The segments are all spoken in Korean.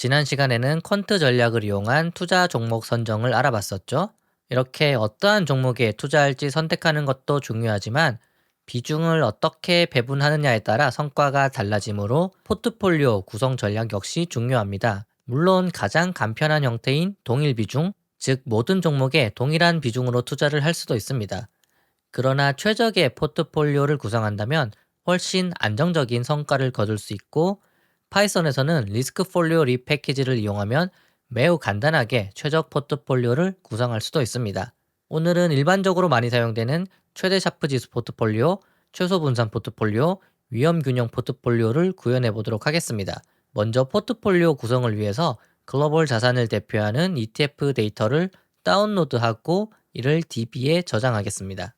지난 시간에는 퀀트 전략을 이용한 투자 종목 선정을 알아봤었죠. 이렇게 어떠한 종목에 투자할지 선택하는 것도 중요하지만 비중을 어떻게 배분하느냐에 따라 성과가 달라지므로 포트폴리오 구성 전략 역시 중요합니다. 물론 가장 간편한 형태인 동일 비중, 즉 모든 종목에 동일한 비중으로 투자를 할 수도 있습니다. 그러나 최적의 포트폴리오를 구성한다면 훨씬 안정적인 성과를 거둘 수 있고, 파이썬에서는 리스크 폴리오 리패키지를 이용하면 매우 간단하게 최적 포트폴리오를 구성할 수도 있습니다. 오늘은 일반적으로 많이 사용되는 최대 샤프 지수 포트폴리오, 최소 분산 포트폴리오, 위험 균형 포트폴리오를 구현해 보도록 하겠습니다. 먼저 포트폴리오 구성을 위해서 글로벌 자산을 대표하는 ETF 데이터를 다운로드하고 이를 DB에 저장하겠습니다.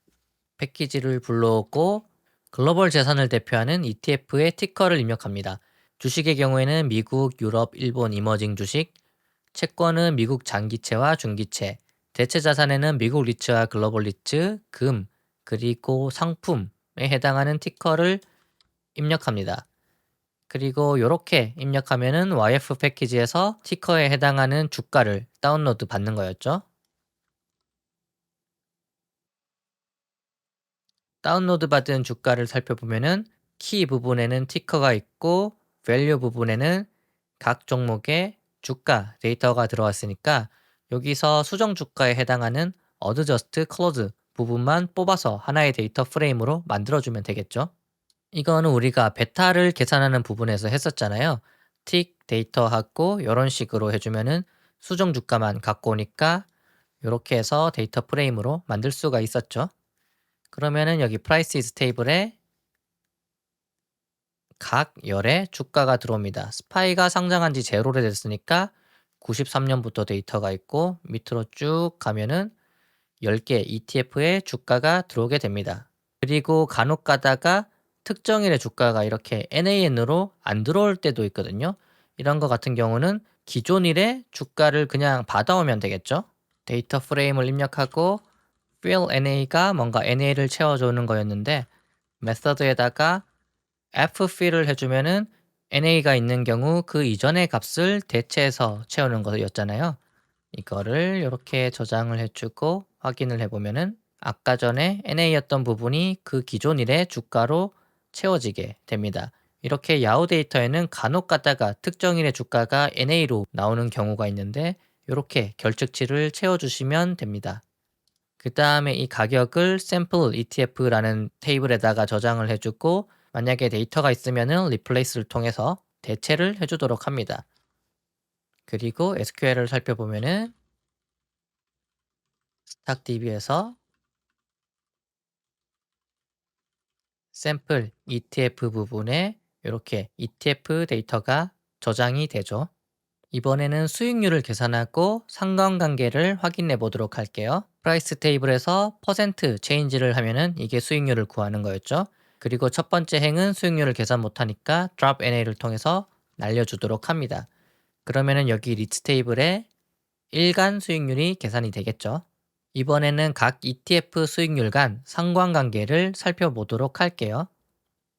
패키지를 불러오고 글로벌 자산을 대표하는 ETF의 티커를 입력합니다. 주식의 경우에는 미국, 유럽, 일본 이머징 주식, 채권은 미국 장기채와 중기채, 대체 자산에는 미국 리츠와 글로벌 리츠, 금, 그리고 상품에 해당하는 티커를 입력합니다. 그리고 이렇게 입력하면은 YF 패키지에서 티커에 해당하는 주가를 다운로드 받는 거였죠. 다운로드 받은 주가를 살펴보면은 키 부분에는 티커가 있고 밸류 부분에는 각 종목의 주가 데이터가 들어왔으니까 여기서 수정 주가에 해당하는 어드저스트 클로즈 부분만 뽑아서 하나의 데이터 프레임으로 만들어주면 되겠죠. 이거는 우리가 베타를 계산하는 부분에서 했었잖아요. 틱 데이터하고 이런 식으로 해주면은 수정 주가만 갖고 오니까 이렇게 해서 데이터 프레임으로 만들 수가 있었죠. 그러면은 여기 prices 테이블에 각 열의 주가가 들어옵니다. 스파이가 상장한 지 제로 오래됐으니까 93년부터 데이터가 있고 밑으로 쭉 가면은 10개 ETF의 주가가 들어오게 됩니다. 그리고 간혹 가다가 특정일의 주가가 이렇게 NAN으로 안 들어올 때도 있거든요. 이런 거 같은 경우는 기존 일의 주가를 그냥 받아오면 되겠죠. 데이터 프레임을 입력하고 fill NA가 뭔가 NA를 채워주는 거였는데 메서드에다가 fill을 해주면은 NA가 있는 경우 그 이전의 값을 대체해서 채우는 거였잖아요. 이거를 이렇게 저장을 해주고 확인을 해보면은 아까 전에 NA였던 부분이 그 기존 일의 주가로 채워지게 됩니다. 이렇게 야후 데이터에는 간혹 가다가 특정 일의 주가가 NA로 나오는 경우가 있는데 이렇게 결측치를 채워주시면 됩니다. 그 다음에 이 가격을 샘플 ETF라는 테이블에다가 저장을 해주고 만약에 데이터가 있으면은 replace를 통해서 대체를 해주도록 합니다. 그리고 SQL을 살펴보면은 스탁DB에서 샘플 ETF 부분에 이렇게 ETF 데이터가 저장이 되죠. 이번에는 수익률을 계산하고 상관관계를 확인해 보도록 할게요. 프라이스 테이블에서 퍼센트 체인지를 하면은 이게 수익률을 구하는 거였죠. 그리고 첫 번째 행은 수익률을 계산 못하니까 drop NA를 통해서 날려주도록 합니다. 그러면은 여기 리츠 테이블에 일간 수익률이 계산이 되겠죠. 이번에는 각 ETF 수익률 간 상관관계를 살펴보도록 할게요.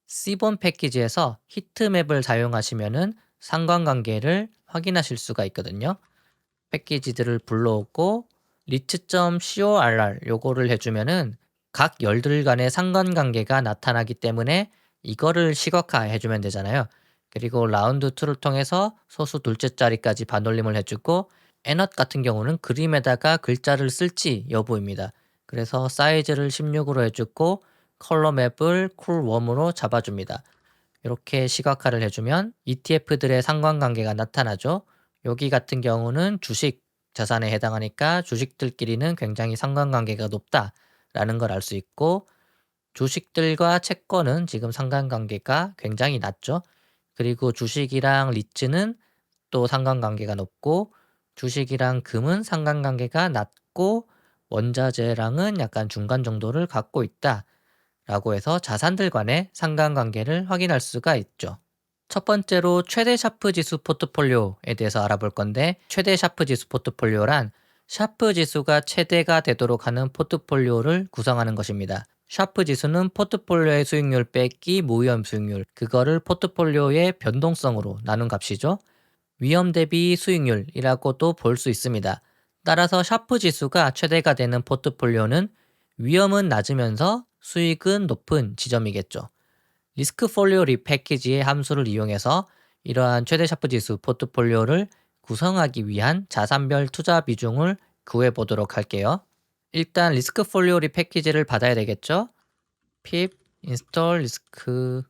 C본 패키지에서 히트맵을 사용하시면은 상관관계를 확인하실 수가 있거든요. 패키지들을 불러오고 리츠.corr 요거를 해주면은 각 열들 간의 상관관계가 나타나기 때문에 이거를 시각화 해주면 되잖아요. 그리고 라운드 2를 통해서 소수 둘째 자리까지 반올림을 해주고 애넛 같은 경우는 그림에다가 글자를 쓸지 여부입니다. 그래서 사이즈를 16으로 해주고 컬러 맵을 쿨웜으로 잡아줍니다. 이렇게 시각화를 해주면 ETF들의 상관관계가 나타나죠. 여기 같은 경우는 주식 자산에 해당하니까 주식들끼리는 굉장히 상관관계가 높다라는 걸 알 수 있고 주식들과 채권은 지금 상관관계가 굉장히 낮죠. 그리고 주식이랑 리츠는 또 상관관계가 높고 주식이랑 금은 상관관계가 낮고 원자재랑은 약간 중간 정도를 갖고 있다. 라고 해서 자산들 간의 상관관계를 확인할 수가 있죠. 첫 번째로 최대 샤프 지수 포트폴리오에 대해서 알아볼 건데 최대 샤프 지수 포트폴리오란 샤프 지수가 최대가 되도록 하는 포트폴리오를 구성하는 것입니다. 샤프 지수는 포트폴리오의 수익률 빼기 무위험 수익률, 그거를 포트폴리오의 변동성으로 나눈 값이죠. 위험 대비 수익률이라고도 볼 수 있습니다. 따라서 샤프 지수가 최대가 되는 포트폴리오는 위험은 낮으면서 수익은 높은 지점이겠죠. 리스크 폴리오 리패키지의 함수를 이용해서 이러한 최대 샤프 지수 포트폴리오를 구성하기 위한 자산별 투자 비중을 구해 보도록 할게요. 일단 리스크 폴리오 리패키지를 받아야 되겠죠? pip install 리스크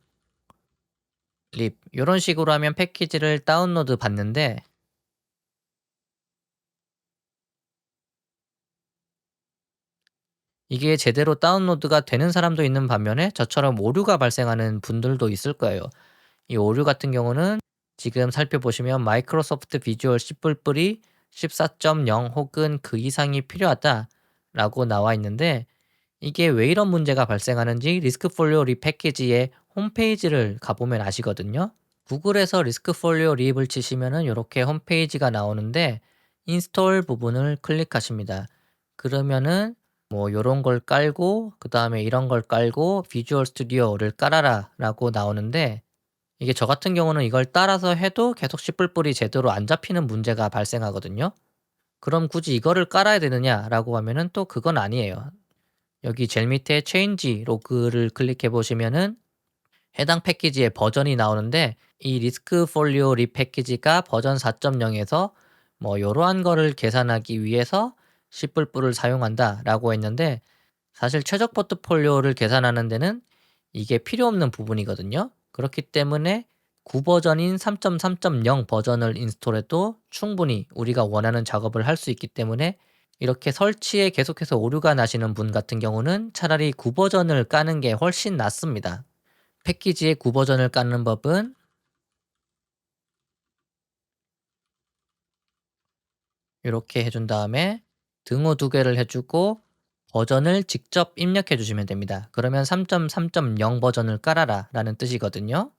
립 이런 식으로 하면 패키지를 다운로드 받는데 이게 제대로 다운로드가 되는 사람도 있는 반면에 저처럼 오류가 발생하는 분들도 있을 거예요. 이 오류 같은 경우는 지금 살펴보시면 마이크로소프트 비주얼 C++ 14.0 혹은 그 이상이 필요하다라고 나와 있는데 이게 왜 이런 문제가 발생하는지 리스크폴리오 립 패키지의 홈페이지를 가보면 아시거든요. 구글에서 리스크폴리오 립을 치시면은 이렇게 홈페이지가 나오는데 인스톨 부분을 클릭하십니다. 그러면은 뭐 요런 걸 깔고 그 다음에 이런 걸 깔고 비주얼 스튜디오를 깔아라 라고 나오는데 이게 저 같은 경우는 이걸 따라서 해도 계속 씨뿔뿔이 제대로 안 잡히는 문제가 발생하거든요. 그럼 굳이 이거를 깔아야 되느냐라고 하면은 또 그건 아니에요. 여기 제일 밑에 체인지 로그를 클릭해 보시면은 해당 패키지의 버전이 나오는데 이 리스크 폴리오 립 패키지가 버전 4.0에서 뭐 요러한 거를 계산하기 위해서 씨뿔뿔을 사용한다라고 했는데 사실 최적 포트폴리오를 계산하는 데는 이게 필요 없는 부분이거든요. 그렇기 때문에 9버전인 3.3.0 버전을 인스톨해도 충분히 우리가 원하는 작업을 할 수 있기 때문에 이렇게 설치에 계속해서 오류가 나시는 분 같은 경우는 차라리 9버전을 까는 게 훨씬 낫습니다. 패키지의 9버전을 까는 법은 이렇게 해준 다음에 등호 두 개를 해주고 버전을 직접 입력해 주시면 됩니다. 그러면 3.3.0 버전을 깔아라 라는 뜻이거든요.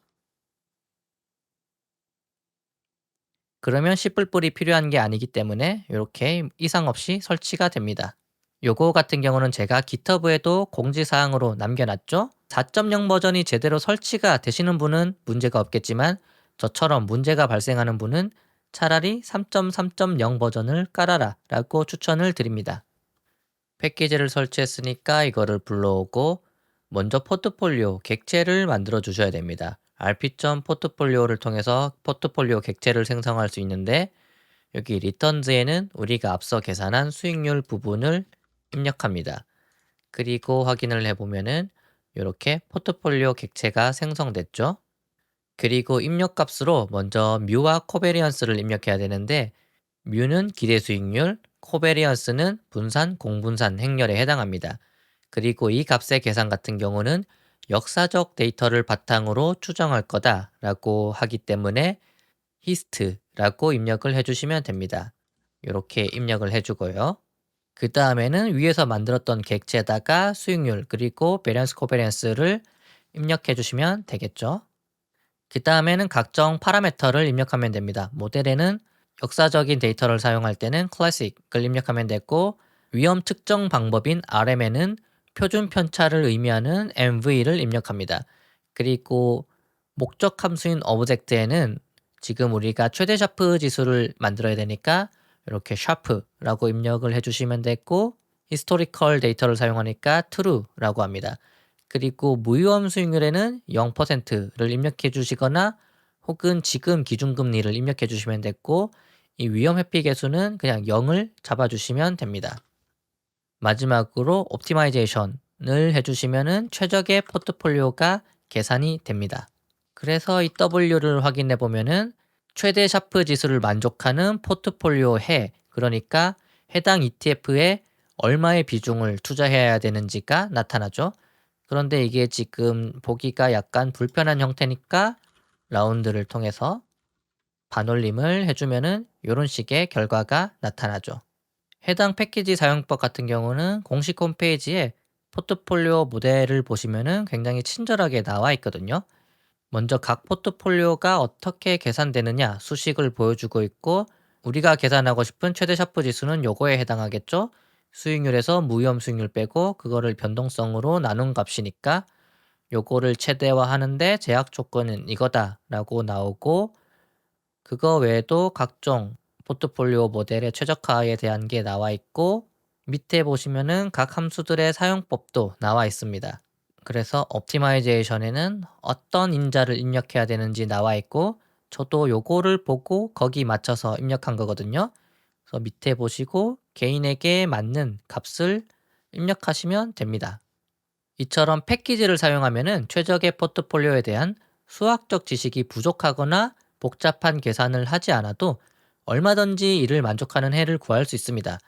그러면 씨뿔뿔이 필요한 게 아니기 때문에 이렇게 이상 없이 설치가 됩니다. 요거 같은 경우는 제가 GitHub에도 공지사항으로 남겨놨죠. 4.0 버전이 제대로 설치가 되시는 분은 문제가 없겠지만 저처럼 문제가 발생하는 분은 차라리 3.3.0 버전을 깔아라 라고 추천을 드립니다. 패키지를 설치했으니까 이거를 불러오고 먼저 포트폴리오 객체를 만들어 주셔야 됩니다. rp.포트폴리오를 통해서 포트폴리오 객체를 생성할 수 있는데 여기 리턴즈에는 우리가 앞서 계산한 수익률 부분을 입력합니다. 그리고 확인을 해보면은 이렇게 포트폴리오 객체가 생성됐죠. 그리고 입력 값으로 먼저 뮤와 코베리언스를 입력해야 되는데 뮤는 기대 수익률, 코베리언스는 분산, 공분산 행렬에 해당합니다. 그리고 이 값의 계산 같은 경우는 역사적 데이터를 바탕으로 추정할 거다라고 하기 때문에 hist라고 입력을 해주시면 됩니다. 이렇게 입력을 해주고요. 그 다음에는 위에서 만들었던 객체에다가 수익률 그리고 베리언스 코베리언스를 입력해 주시면 되겠죠. 그 다음에는 각종 파라미터를 입력하면 됩니다. 모델에는 역사적인 데이터를 사용할 때는 클래식을 입력하면 되고 위험 측정 방법인 RM에는 표준 편차를 의미하는 MV를 입력합니다. 그리고 목적 함수인 오브젝트에는 지금 우리가 최대 샤프 지수를 만들어야 되니까 이렇게 샤프라고 입력을 해주시면 되고 히스토리컬 데이터를 사용하니까 true라고 합니다. 그리고 무위험 수익률에는 0%를 입력해 주시거나 혹은 지금 기준금리를 입력해 주시면 됐고 이 위험 회피 계수는 그냥 0을 잡아주시면 됩니다. 마지막으로 옵티마이제이션을 해주시면은 최적의 포트폴리오가 계산이 됩니다. 그래서 이 W를 확인해 보면은 최대 샤프 지수를 만족하는 포트폴리오 해 그러니까 해당 ETF에 얼마의 비중을 투자해야 되는지가 나타나죠. 그런데 이게 지금 보기가 약간 불편한 형태니까 라운드를 통해서 반올림을 해주면은 이런 식의 결과가 나타나죠. 해당 패키지 사용법 같은 경우는 공식 홈페이지에 포트폴리오 모델을 보시면은 굉장히 친절하게 나와 있거든요. 먼저 각 포트폴리오가 어떻게 계산되느냐 수식을 보여주고 있고 우리가 계산하고 싶은 최대 샤프 지수는 요거에 해당하겠죠. 수익률에서 무위험 수익률 빼고 그거를 변동성으로 나눈 값이니까 요거를 최대화하는데 제약 조건은 이거다라고 나오고 그거 외에도 각종 포트폴리오 모델의 최적화에 대한 게 나와 있고 밑에 보시면은 각 함수들의 사용법도 나와 있습니다. 그래서 옵티마이제이션에는 어떤 인자를 입력해야 되는지 나와 있고 저도 요거를 보고 거기 맞춰서 입력한 거거든요. 그래서 밑에 보시고 개인에게 맞는 값을 입력하시면 됩니다. 이처럼 패키지를 사용하면은 최적의 포트폴리오에 대한 수학적 지식이 부족하거나 복잡한 계산을 하지 않아도 얼마든지 이를 만족하는 해를 구할 수 있습니다.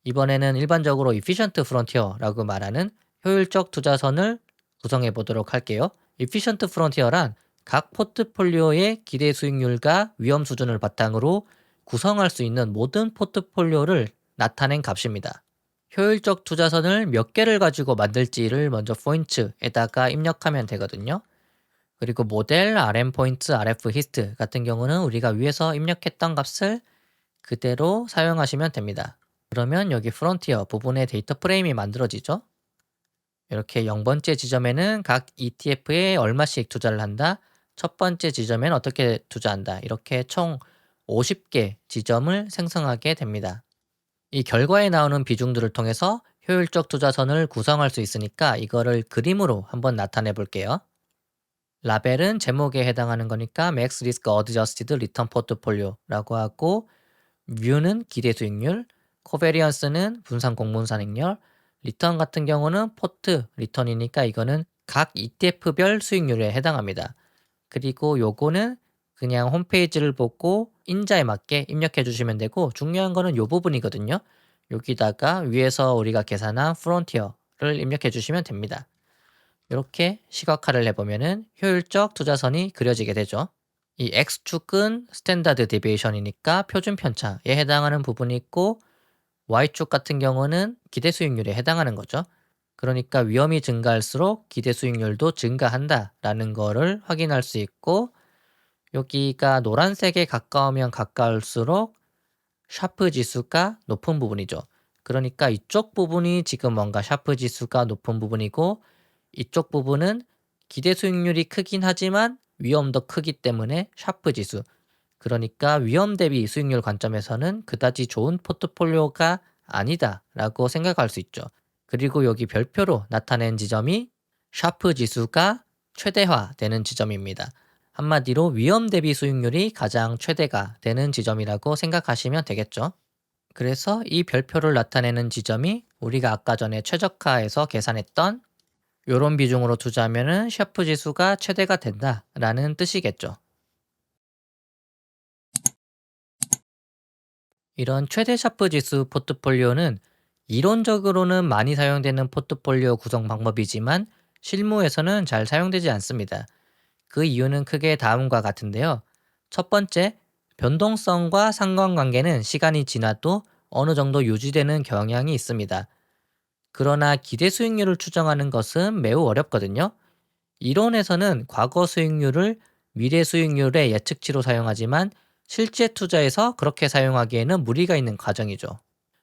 이번에는 일반적으로 efficient frontier라고 말하는 효율적 투자선을 구성해 보도록 할게요. efficient frontier란 각 포트폴리오의 기대 수익률과 위험 수준을 바탕으로 구성할 수 있는 모든 포트폴리오를 나타낸 값입니다. 효율적 투자선을 몇 개를 가지고 만들지를 먼저 포인트에다가 입력하면 되거든요. 그리고 모델, RM 포인트, RF 히스트 같은 경우는 우리가 위에서 입력했던 값을 그대로 사용하시면 됩니다. 그러면 여기 프론티어 부분에 데이터 프레임이 만들어지죠. 이렇게 0번째 지점에는 각 ETF에 얼마씩 투자를 한다. 첫 번째 지점에는 어떻게 투자한다. 이렇게 총 50개 지점을 생성하게 됩니다. 이 결과에 나오는 비중들을 통해서 효율적 투자선을 구성할 수 있으니까 이거를 그림으로 한번 나타내 볼게요. 라벨은 제목에 해당하는 거니까 Max Risk Adjusted Return Portfolio라고 하고 뷰는 기대 수익률, 코베리언스는 분산 공분산익률, 리턴 같은 경우는 포트 리턴이니까 이거는 각 ETF별 수익률에 해당합니다. 그리고 요거는 그냥 홈페이지를 보고 인자에 맞게 입력해 주시면 되고 중요한 거는 요 부분이거든요. 여기다가 위에서 우리가 계산한 프론티어를 입력해 주시면 됩니다. 이렇게 시각화를 해보면은 효율적 투자선이 그려지게 되죠. 이 X축은 스탠다드 데비에이션이니까 표준 편차에 해당하는 부분이 있고 Y축 같은 경우는 기대 수익률에 해당하는 거죠. 그러니까 위험이 증가할수록 기대 수익률도 증가한다라는 거를 확인할 수 있고 여기가 노란색에 가까우면 가까울수록 샤프 지수가 높은 부분이죠. 그러니까 이쪽 부분이 지금 뭔가 샤프 지수가 높은 부분이고 이쪽 부분은 기대 수익률이 크긴 하지만 위험도 크기 때문에 샤프 지수. 그러니까 위험 대비 수익률 관점에서는 그다지 좋은 포트폴리오가 아니다라고 생각할 수 있죠. 그리고 여기 별표로 나타낸 지점이 샤프 지수가 최대화되는 지점입니다. 한마디로 위험 대비 수익률이 가장 최대가 되는 지점이라고 생각하시면 되겠죠. 그래서 이 별표를 나타내는 지점이 우리가 아까 전에 최적화해서 계산했던 요런 비중으로 투자하면은 샤프 지수가 최대가 된다라는 뜻이겠죠. 이런 최대 샤프 지수 포트폴리오는 이론적으로는 많이 사용되는 포트폴리오 구성 방법이지만 실무에서는 잘 사용되지 않습니다. 그 이유는 크게 다음과 같은데요. 첫 번째, 변동성과 상관관계는 시간이 지나도 어느 정도 유지되는 경향이 있습니다. 그러나 기대 수익률을 추정하는 것은 매우 어렵거든요. 이론에서는 과거 수익률을 미래 수익률의 예측치로 사용하지만 실제 투자에서 그렇게 사용하기에는 무리가 있는 과정이죠.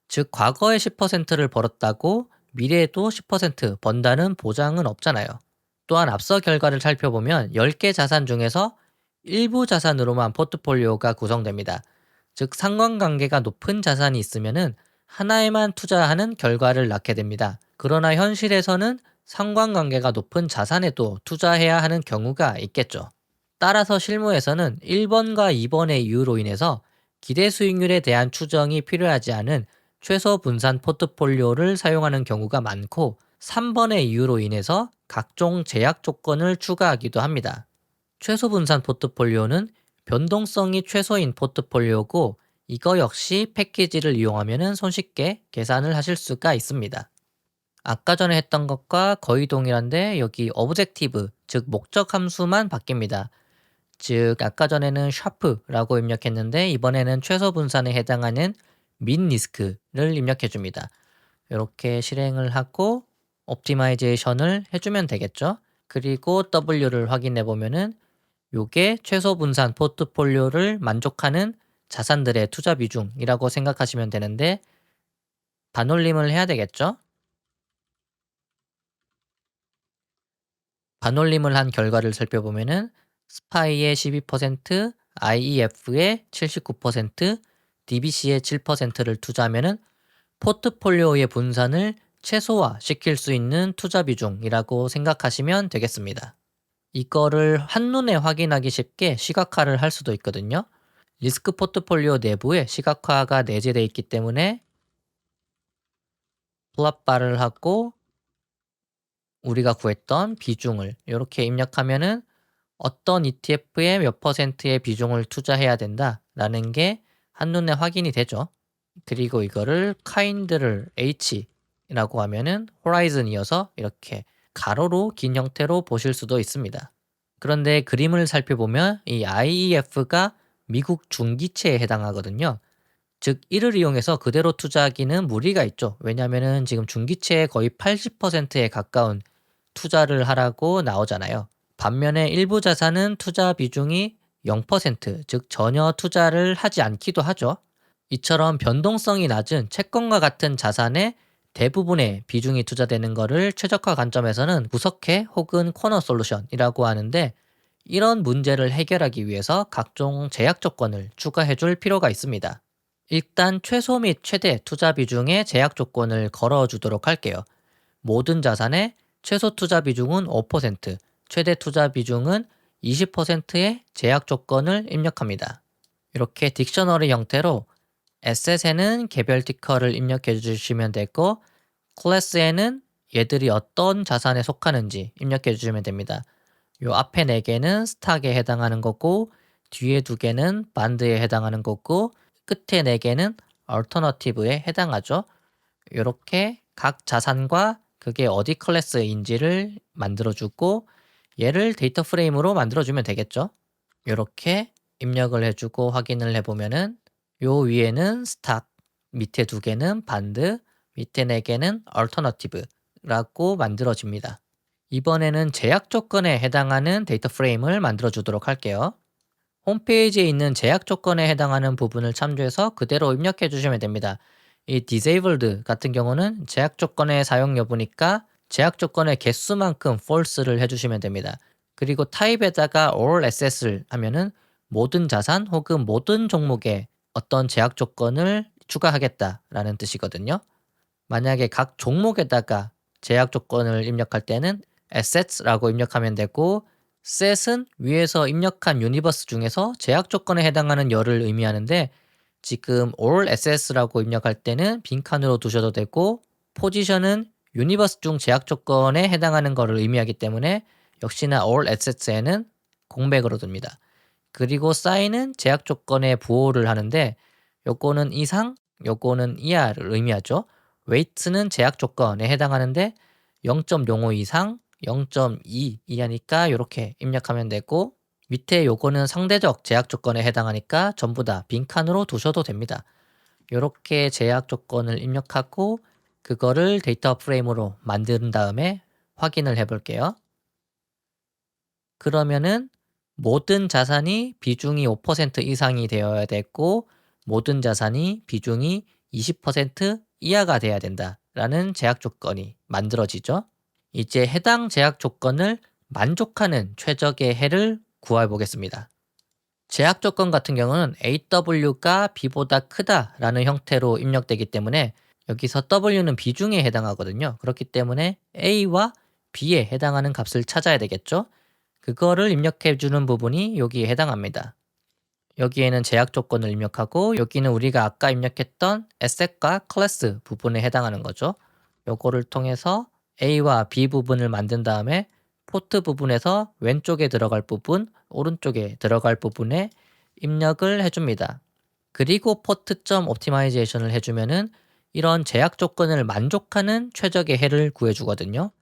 즉, 과거에 10%를 벌었다고 미래에도 10% 번다는 보장은 없잖아요. 또한 앞서 결과를 살펴보면 10개 자산 중에서 일부 자산으로만 포트폴리오가 구성됩니다. 즉, 상관관계가 높은 자산이 있으면은 하나에만 투자하는 결과를 낳게 됩니다. 그러나 현실에서는 상관관계가 높은 자산에도 투자해야 하는 경우가 있겠죠. 따라서 실무에서는 1번과 2번의 이유로 인해서 기대 수익률에 대한 추정이 필요하지 않은 최소 분산 포트폴리오를 사용하는 경우가 많고 3번의 이유로 인해서 각종 제약 조건을 추가하기도 합니다. 최소 분산 포트폴리오는 변동성이 최소인 포트폴리오고 이거 역시 패키지를 이용하면 손쉽게 계산을 하실 수가 있습니다. 아까 전에 했던 것과 거의 동일한데 여기 objective, 즉 목적 함수만 바뀝니다. 즉 아까 전에는 sharp라고 입력했는데 이번에는 최소 분산에 해당하는 min risk를 입력해 줍니다. 이렇게 실행을 하고 옵티마이제이션을 해주면 되겠죠. 그리고 W를 확인해 보면은 요게 최소 분산 포트폴리오를 만족하는 자산들의 투자 비중이라고 생각하시면 되는데 반올림을 해야 되겠죠. 반올림을 한 결과를 살펴보면은 스파이의 12%, IEF에 79%, DBC에 7%를 투자하면은 포트폴리오의 분산을 최소화시킬 수 있는 투자 비중이라고 생각하시면 되겠습니다. 이거를 한눈에 확인하기 쉽게 시각화를 할 수도 있거든요. 리스크 포트폴리오 내부에 시각화가 내재되어 있기 때문에 플랫바를 하고 우리가 구했던 비중을 이렇게 입력하면은 어떤 ETF에 몇 퍼센트의 비중을 투자해야 된다라는 게 한눈에 확인이 되죠. 그리고 이거를 kind를 H라고 하면은 horizon이어서 이렇게 가로로 긴 형태로 보실 수도 있습니다. 그런데 그림을 살펴보면 이 IEF가 미국 중기채에 해당하거든요. 즉 이를 이용해서 그대로 투자하기는 무리가 있죠. 왜냐하면은 지금 중기채의 거의 80%에 가까운 투자를 하라고 나오잖아요. 반면에 일부 자산은 투자 비중이 0%, 즉 전혀 투자를 하지 않기도 하죠. 이처럼 변동성이 낮은 채권과 같은 자산의 대부분의 비중이 투자되는 것을 최적화 관점에서는 구석해 혹은 코너 솔루션이라고 하는데, 이런 문제를 해결하기 위해서 각종 제약 조건을 추가해 줄 필요가 있습니다. 일단 최소 및 최대 투자 비중의 제약 조건을 걸어 주도록 할게요. 모든 자산의 최소 투자 비중은 5%, 최대 투자 비중은 20%의 제약 조건을 입력합니다. 이렇게 딕셔너리 형태로 에셋에는 개별 티커를 입력해 주시면 되고, 클래스에는 얘들이 어떤 자산에 속하는지 입력해 주시면 됩니다. 요 앞에 4개는 스탁에 해당하는 거고, 뒤에 2개는 반드에 해당하는 거고, 끝에 4개는 얼터너티브에 해당하죠. 이렇게 각 자산과 그게 어디 클래스인지를 만들어주고, 얘를 데이터 프레임으로 만들어주면 되겠죠. 이렇게 입력을 해주고 확인을 해보면은 요 위에는 스탁, 밑에 2개는 반드, 밑에 4개는 얼터너티브라고 만들어집니다. 이번에는 제약 조건에 해당하는 데이터 프레임을 만들어 주도록 할게요. 홈페이지에 있는 제약 조건에 해당하는 부분을 참조해서 그대로 입력해 주시면 됩니다. 이 disabled 같은 경우는 제약 조건의 사용 여부니까 제약 조건의 개수만큼 false를 해주시면 됩니다. 그리고 타입에다가 all assets를 하면은 모든 자산 혹은 모든 종목에 어떤 제약 조건을 추가하겠다라는 뜻이거든요. 만약에 각 종목에다가 제약 조건을 입력할 때는 assets라고 입력하면 되고, set은 위에서 입력한 유니버스 중에서 제약 조건에 해당하는 열을 의미하는데, 지금 all assets라고 입력할 때는 빈칸으로 두셔도 되고, 포지션은 유니버스 중 제약 조건에 해당하는 것을 의미하기 때문에 역시나 all assets에는 공백으로 둡니다. 그리고 sign은 제약 조건에 부호를 하는데, 요거는 이상, 요거는 이하를 의미하죠. weight는 제약 조건에 해당하는데 0.05 이상, 0.2 이하니까 이렇게 입력하면 되고, 밑에 요거는 상대적 제약 조건에 해당하니까 전부 다 빈칸으로 두셔도 됩니다. 이렇게 제약 조건을 입력하고 그거를 데이터 프레임으로 만든 다음에 확인을 해 볼게요. 그러면은 모든 자산이 비중이 5% 이상이 되어야 되고, 모든 자산이 비중이 20% 이하가 돼야 된다라는 제약 조건이 만들어지죠. 이제 해당 제약 조건을 만족하는 최적의 해를 구해 보겠습니다. 제약 조건 같은 경우는 AW가 B보다 크다라는 형태로 입력되기 때문에 여기서 W는 비중에 해당하거든요. 그렇기 때문에 A와 B에 해당하는 값을 찾아야 되겠죠. 그거를 입력해 주는 부분이 여기에 해당합니다. 여기에는 제약 조건을 입력하고, 여기는 우리가 아까 입력했던 asset과 class 부분에 해당하는 거죠. 요거를 통해서 A와 B 부분을 만든 다음에 포트 부분에서 왼쪽에 들어갈 부분, 오른쪽에 들어갈 부분에 입력을 해줍니다. 그리고 포트.optimization을 optimization을 해주면은 이런 제약 조건을 만족하는 최적의 해를 구해주거든요.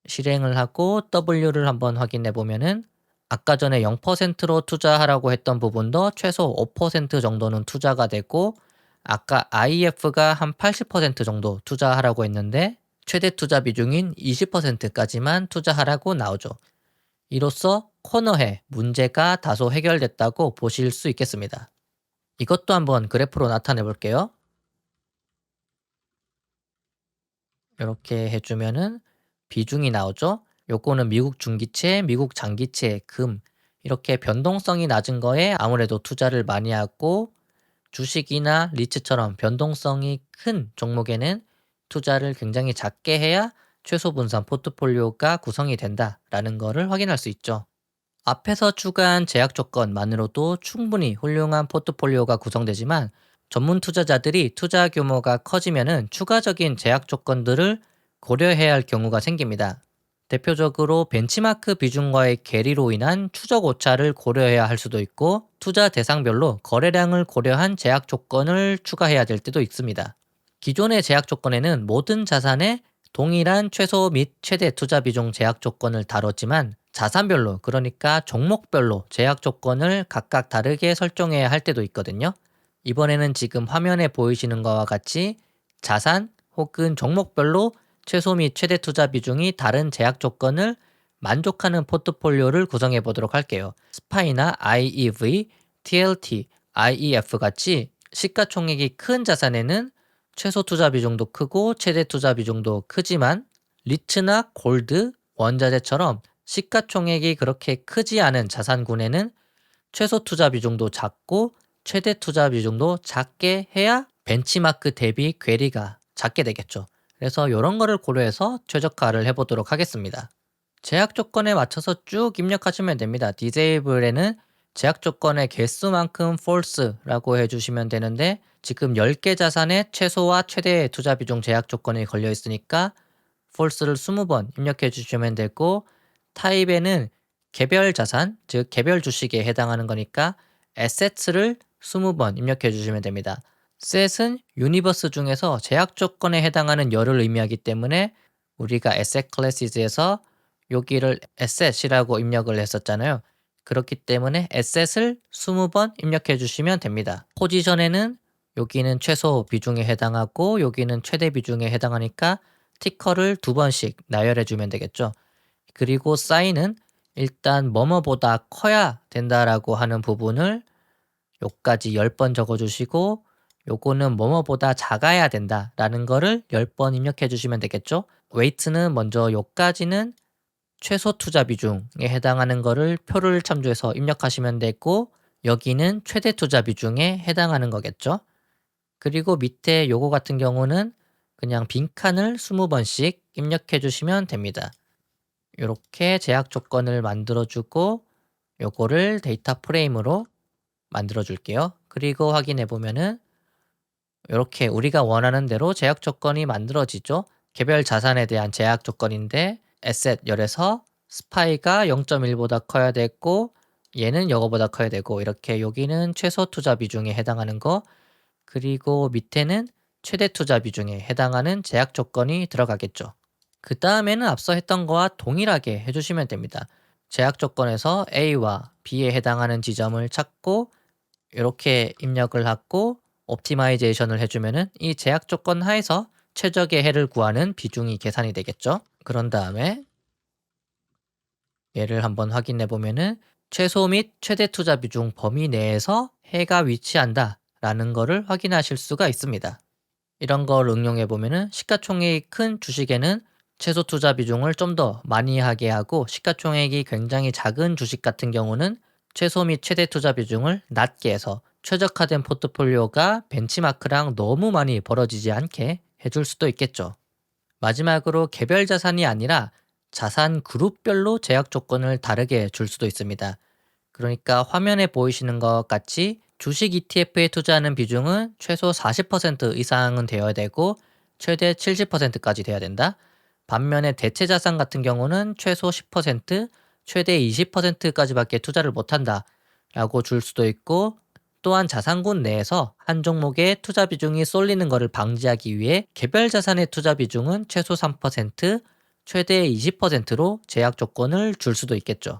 실행을 하고 W를 한번 확인해 보면은 아까 전에 0%로 투자하라고 했던 부분도 최소 5% 정도는 투자가 되고, 아까 IF가 한 80% 정도 투자하라고 했는데 최대 투자 비중인 20%까지만 투자하라고 나오죠. 이로써 코너해 문제가 다소 해결됐다고 보실 수 있겠습니다. 이것도 한번 그래프로 나타내 볼게요. 이렇게 해주면은 비중이 나오죠. 요거는 미국 중기채, 미국 장기채, 금, 이렇게 변동성이 낮은 거에 아무래도 투자를 많이 하고 주식이나 리츠처럼 변동성이 큰 종목에는 투자를 굉장히 작게 해야 최소 분산 포트폴리오가 구성이 된다라는 거를 확인할 수 있죠. 앞에서 추가한 제약 조건만으로도 충분히 훌륭한 포트폴리오가 구성되지만 전문 투자자들이 투자 규모가 커지면은 추가적인 제약 조건들을 고려해야 할 경우가 생깁니다. 대표적으로 벤치마크 비중과의 괴리로 인한 추적 오차를 고려해야 할 수도 있고 투자 대상별로 거래량을 고려한 제약 조건을 추가해야 될 때도 있습니다. 기존의 제약 조건에는 모든 자산의 동일한 최소 및 최대 투자 비중 제약 조건을 다뤘지만 자산별로 그러니까 종목별로 제약 조건을 각각 다르게 설정해야 할 때도 있거든요. 이번에는 지금 화면에 보이시는 것과 같이 자산 혹은 종목별로 최소 및 최대 투자 비중이 다른 제약 조건을 만족하는 포트폴리오를 구성해 보도록 할게요. 스파이나 IEV, TLT, IEF 같이 시가총액이 큰 자산에는 최소 투자 비중도 크고 최대 투자 비중도 크지만 리츠나 골드, 원자재처럼 시가총액이 그렇게 크지 않은 자산군에는 최소 투자 비중도 작고 최대 투자 비중도 작게 해야 벤치마크 대비 괴리가 작게 되겠죠. 그래서 이런 거를 고려해서 최적화를 해보도록 하겠습니다. 제약 조건에 맞춰서 쭉 입력하시면 됩니다. disable에는 제약 조건의 개수만큼 false라고 해주시면 되는데 지금 10개 자산의 최소와 최대 투자 비중 제약 조건이 걸려 있으니까 false를 20번 입력해 주시면 되고 타입에는 개별 자산, 즉 개별 주식에 해당하는 거니까 assets를 20번 입력해 주시면 됩니다. set은 유니버스 중에서 제약 조건에 해당하는 열을 의미하기 때문에 우리가 asset classes에서 여기를 asset이라고 입력을 했었잖아요. 그렇기 때문에 asset을 20번 입력해 주시면 됩니다. 포지션에는 여기는 최소 비중에 해당하고 여기는 최대 비중에 해당하니까 티커를 2번씩 나열해 주면 되겠죠. 그리고 sign은 일단 뭐뭐보다 커야 된다라고 하는 부분을 요까지 10번 적어주시고 요거는 뭐뭐보다 작아야 된다라는 거를 10번 입력해 주시면 되겠죠. weight는 먼저 요까지는 최소 투자 비중에 해당하는 거를 표를 참조해서 입력하시면 되고 여기는 최대 투자 비중에 해당하는 거겠죠. 그리고 밑에 요거 같은 경우는 그냥 빈칸을 20번씩 입력해 주시면 됩니다. 이렇게 제약 조건을 만들어주고 요거를 데이터 프레임으로 만들어 줄게요. 그리고 확인해 보면은 이렇게 우리가 원하는 대로 제약 조건이 만들어지죠. 개별 자산에 대한 제약 조건인데 에셋 열에서 스파이가 0.1보다 커야 되고 얘는 이거보다 커야 되고 이렇게 여기는 최소 투자 비중에 해당하는 거 그리고 밑에는 최대 투자 비중에 해당하는 제약 조건이 들어가겠죠. 그 다음에는 앞서 했던 거와 동일하게 해주시면 됩니다. 제약 조건에서 A와 B에 해당하는 지점을 찾고 이렇게 입력을 하고 옵티마이제이션을 해주면은 이 제약 조건 하에서 최적의 해를 구하는 비중이 계산이 되겠죠. 그런 다음에 얘를 한번 확인해 보면은 최소 및 최대 투자 비중 범위 내에서 해가 위치한다 라는 거를 확인하실 수가 있습니다. 이런 걸 응용해 보면은 시가총액이 큰 주식에는 최소 투자 비중을 좀 더 많이 하게 하고 시가총액이 굉장히 작은 주식 같은 경우는 최소 및 최대 투자 비중을 낮게 해서 최적화된 포트폴리오가 벤치마크랑 너무 많이 벌어지지 않게 해줄 수도 있겠죠. 마지막으로 개별 자산이 아니라 자산 그룹별로 제약 조건을 다르게 줄 수도 있습니다. 그러니까 화면에 보이시는 것 같이 주식 ETF에 투자하는 비중은 최소 40% 이상은 되어야 되고 최대 70%까지 돼야 된다. 반면에 대체 자산 같은 경우는 최소 10%, 최대 20%까지밖에 투자를 못한다 라고 줄 수도 있고 또한 자산군 내에서 한 종목의 투자 비중이 쏠리는 것을 방지하기 위해 개별 자산의 투자 비중은 최소 3%, 최대 20%로 제약 조건을 줄 수도 있겠죠.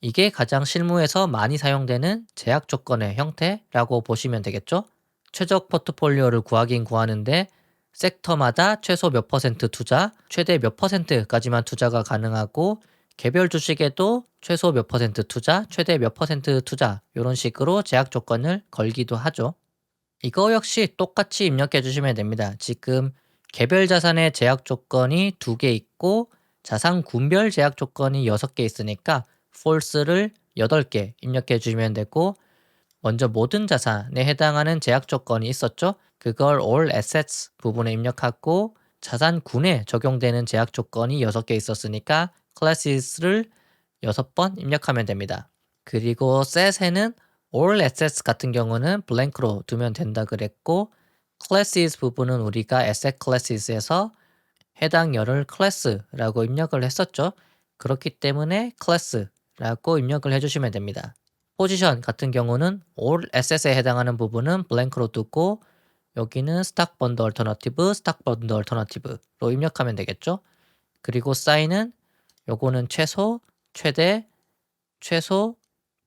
이게 가장 실무에서 많이 사용되는 제약 조건의 형태라고 보시면 되겠죠. 최적 포트폴리오를 구하긴 구하는데 섹터마다 최소 몇 퍼센트 투자, 최대 몇 퍼센트까지만 투자가 가능하고 개별 주식에도 최소 몇 퍼센트 투자, 최대 몇 퍼센트 투자 이런 식으로 제약 조건을 걸기도 하죠. 이거 역시 똑같이 입력해 주시면 됩니다. 지금 개별 자산의 제약 조건이 2개 있고 자산 군별 제약 조건이 6개 있으니까 false를 8개 입력해 주시면 되고, 먼저 모든 자산에 해당하는 제약 조건이 있었죠. 그걸 all assets 부분에 입력하고, 자산군에 적용되는 제약 조건이 6개 있었으니까 classes를 6번 입력하면 됩니다. 그리고 set에는 all assets 같은 경우는 blank로 두면 된다 그랬고, classes 부분은 우리가 asset classes에서 해당 열을 class라고 입력을 했었죠. 그렇기 때문에 class라고 입력을 해주시면 됩니다. 포지션 같은 경우는 all assets에 해당하는 부분은 blank로 두고, 여기는 stock bond alternative, stock bond alternative로 입력하면 되겠죠. 그리고 sign은 요거는 최소, 최대, 최소,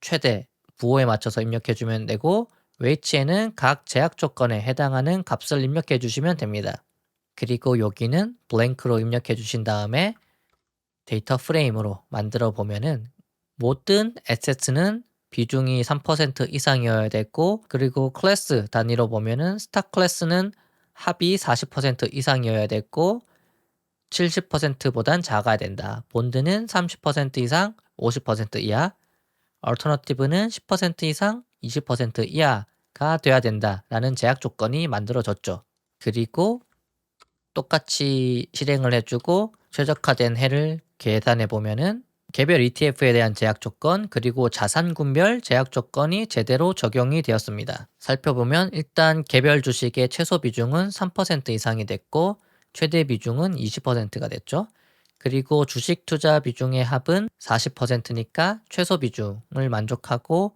최대 부호에 맞춰서 입력해 주면 되고, weights에는 각 제약 조건에 해당하는 값을 입력해 주시면 됩니다. 그리고 여기는 blank로 입력해 주신 다음에 데이터 프레임으로 만들어 보면은 모든 assets는 비중이 3% 이상이어야 되고, 그리고 클래스 단위로 보면은 스탁 클래스는 합이 40% 이상이어야 되고 70%보단 작아야 된다. 본드는 30% 이상 50% 이하, 얼터너티브는 10% 이상 20% 이하가 돼야 된다라는 제약 조건이 만들어졌죠. 그리고 똑같이 실행을 해주고 최적화된 해를 계산해 보면은 개별 ETF에 대한 제약 조건 그리고 자산군별 제약 조건이 제대로 적용이 되었습니다. 살펴보면 일단 개별 주식의 최소 비중은 3% 이상이 됐고 최대 비중은 20%가 됐죠. 그리고 주식 투자 비중의 합은 40%니까 최소 비중을 만족하고,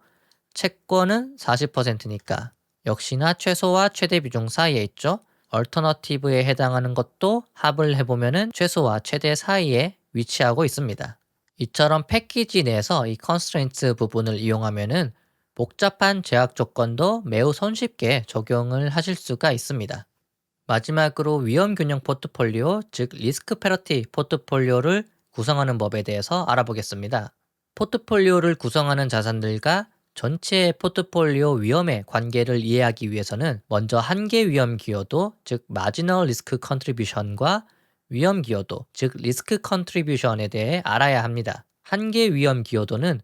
채권은 40%니까 역시나 최소와 최대 비중 사이에 있죠. 얼터너티브에 해당하는 것도 합을 해보면은 최소와 최대 사이에 위치하고 있습니다. 이처럼 패키지 내에서 이 컨스트레인트 부분을 이용하면은 복잡한 제약 조건도 매우 손쉽게 적용을 하실 수가 있습니다. 마지막으로 위험균형 포트폴리오, 즉 리스크 패러티 포트폴리오를 구성하는 법에 대해서 알아보겠습니다. 포트폴리오를 구성하는 자산들과 전체 포트폴리오 위험의 관계를 이해하기 위해서는 먼저 한계 위험 기여도, 즉 마지널 리스크 컨트리뷰션과 위험 기여도, 즉 리스크 컨트리뷰션에 대해 알아야 합니다. 한계 위험 기여도는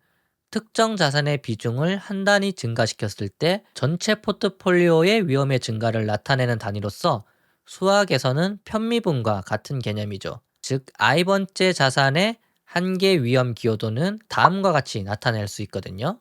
특정 자산의 비중을 한 단위 증가시켰을 때 전체 포트폴리오의 위험의 증가를 나타내는 단위로서 수학에서는 편미분과 같은 개념이죠. 즉 i번째 자산의 한계 위험 기여도는 다음과 같이 나타낼 수 있거든요.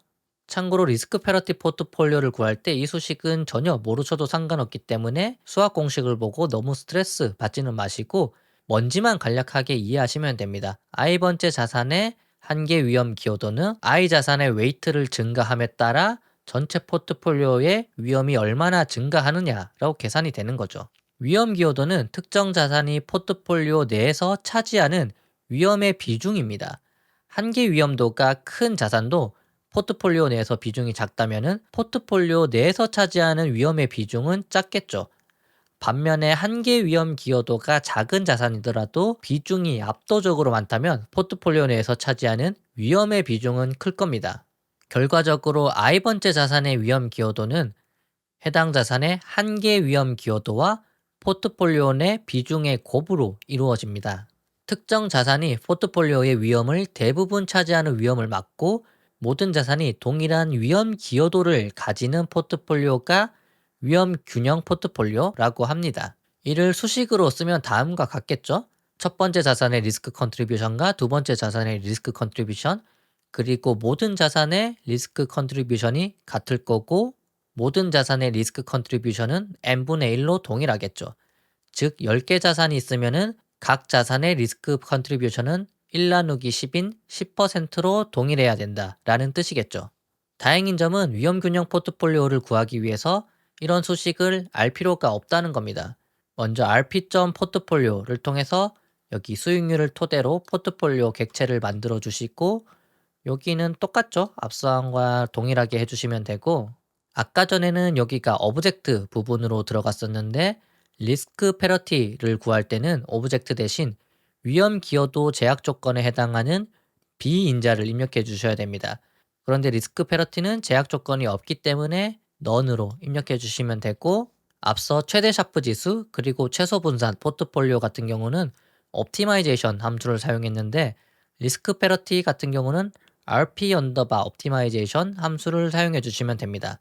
참고로 리스크 패러티 포트폴리오를 구할 때 이 수식은 전혀 모르셔도 상관없기 때문에 수학 공식을 보고 너무 스트레스 받지는 마시고 뭔지만 간략하게 이해하시면 됩니다. i번째 자산의 한계 위험 기여도는 I 자산의 웨이트를 증가함에 따라 전체 포트폴리오의 위험이 얼마나 증가하느냐라고 계산이 되는 거죠. 위험 기여도는 특정 자산이 포트폴리오 내에서 차지하는 위험의 비중입니다. 한계 위험도가 큰 자산도 포트폴리오 내에서 비중이 작다면은 포트폴리오 내에서 차지하는 위험의 비중은 작겠죠. 반면에 한계 위험 기여도가 작은 자산이더라도 비중이 압도적으로 많다면 포트폴리오 내에서 차지하는 위험의 비중은 클 겁니다. 결과적으로 i번째 자산의 위험 기여도는 해당 자산의 한계 위험 기여도와 포트폴리오 내 비중의 곱으로 이루어집니다. 특정 자산이 포트폴리오의 위험을 대부분 차지하는 위험을 막고 모든 자산이 동일한 위험 기여도를 가지는 포트폴리오가 위험 균형 포트폴리오라고 합니다. 이를 수식으로 쓰면 다음과 같겠죠? 첫 번째 자산의 리스크 컨트리뷰션과 두 번째 자산의 리스크 컨트리뷰션, 그리고 모든 자산의 리스크 컨트리뷰션이 같을 거고 모든 자산의 리스크 컨트리뷰션은 n분의 1로 동일하겠죠. 즉 10개 자산이 있으면은 각 자산의 리스크 컨트리뷰션은 1 나누기 10인 10%로 동일해야 된다라는 뜻이겠죠. 다행인 점은 위험균형 포트폴리오를 구하기 위해서 이런 수식을 알 필요가 없다는 겁니다. 먼저 rp.포트폴리오를 통해서 여기 수익률을 토대로 포트폴리오 객체를 만들어 주시고, 여기는 똑같죠? 앞서한과 동일하게 해주시면 되고, 아까 전에는 여기가 오브젝트 부분으로 들어갔었는데 리스크 패러티를 구할 때는 오브젝트 대신 위험 기여도 제약 조건에 해당하는 비인자를 입력해 주셔야 됩니다. 그런데 리스크 패러티는 제약 조건이 없기 때문에 none으로 입력해 주시면 되고, 앞서 최대 샤프 지수 그리고 최소 분산 포트폴리오 같은 경우는 옵티마이제이션 함수를 사용했는데 리스크 패러티 같은 경우는 rp_optimization 함수를 사용해 주시면 됩니다.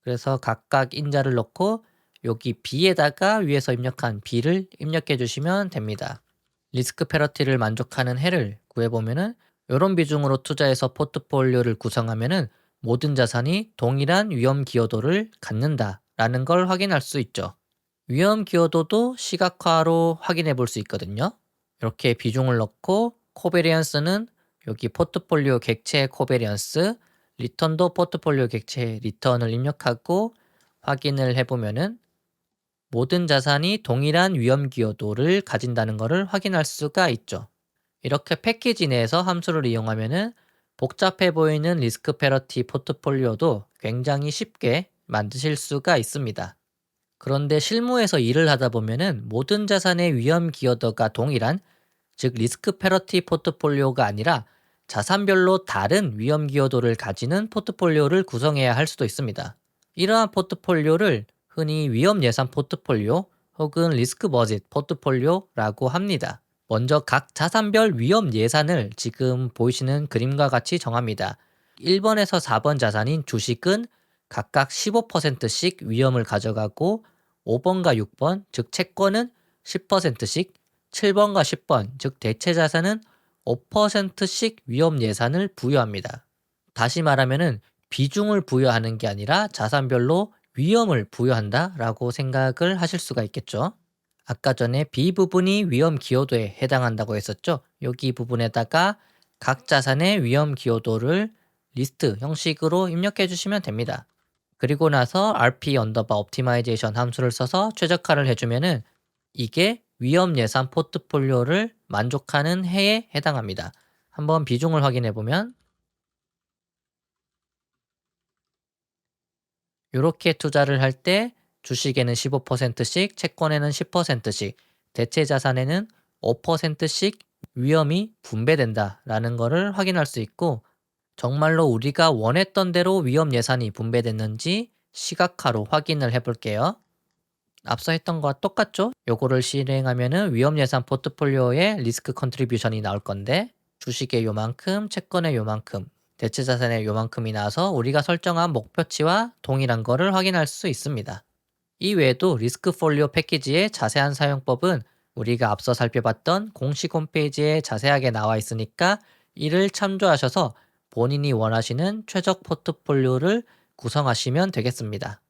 그래서 각각 인자를 넣고 여기 B에다가 위에서 입력한 B를 입력해 주시면 됩니다. 리스크 패러티를 만족하는 해를 구해보면은 이런 비중으로 투자해서 포트폴리오를 구성하면은 모든 자산이 동일한 위험 기여도를 갖는다라는 걸 확인할 수 있죠. 위험 기여도도 시각화로 확인해 볼 수 있거든요. 이렇게 비중을 넣고 코베리언스는 여기 포트폴리오 객체 코베리언스, 리턴도 포트폴리오 객체 리턴을 입력하고 확인을 해보면은 모든 자산이 동일한 위험 기여도를 가진다는 것을 확인할 수가 있죠. 이렇게 패키지 내에서 함수를 이용하면은 복잡해 보이는 리스크 패러티 포트폴리오도 굉장히 쉽게 만드실 수가 있습니다. 그런데 실무에서 일을 하다 보면은 모든 자산의 위험 기여도가 동일한, 즉 리스크 패러티 포트폴리오가 아니라 자산별로 다른 위험 기여도를 가지는 포트폴리오를 구성해야 할 수도 있습니다. 이러한 포트폴리오를 흔히 위험 예산 포트폴리오 혹은 리스크 버짓 포트폴리오라고 합니다. 먼저 각 자산별 위험 예산을 지금 보이시는 그림과 같이 정합니다. 1번에서 4번 자산인 주식은 각각 15%씩 위험을 가져가고 5번과 6번, 즉 채권은 10%씩, 7번과 10번, 즉 대체 자산은 5%씩 위험 예산을 부여합니다. 다시 말하면은 비중을 부여하는 게 아니라 자산별로 위험을 부여한다라고 생각을 하실 수가 있겠죠. 아까 전에 B 부분이 위험 기여도에 해당한다고 했었죠. 여기 부분에다가 각 자산의 위험 기여도를 리스트 형식으로 입력해 주시면 됩니다. 그리고 나서 rp_optimization 함수를 써서 최적화를 해주면은 이게 위험 예산 포트폴리오를 만족하는 해에 해당합니다. 한번 비중을 확인해 보면 이렇게 투자를 할 때 주식에는 15%씩, 채권에는 10%씩, 대체 자산에는 5%씩 위험이 분배된다라는 것을 확인할 수 있고, 정말로 우리가 원했던 대로 위험 예산이 분배됐는지 시각화로 확인을 해볼게요. 앞서 했던 거와 똑같죠? 요거를 실행하면은 위험 예산 포트폴리오에 리스크 컨트리뷰션이 나올 건데 주식의 요만큼, 채권의 요만큼, 대체 자산의 요만큼이 나와서 우리가 설정한 목표치와 동일한 거를 확인할 수 있습니다. 이 외에도 리스크 폴리오 패키지의 자세한 사용법은 우리가 앞서 살펴봤던 공식 홈페이지에 자세하게 나와 있으니까 이를 참조하셔서 본인이 원하시는 최적 포트폴리오를 구성하시면 되겠습니다.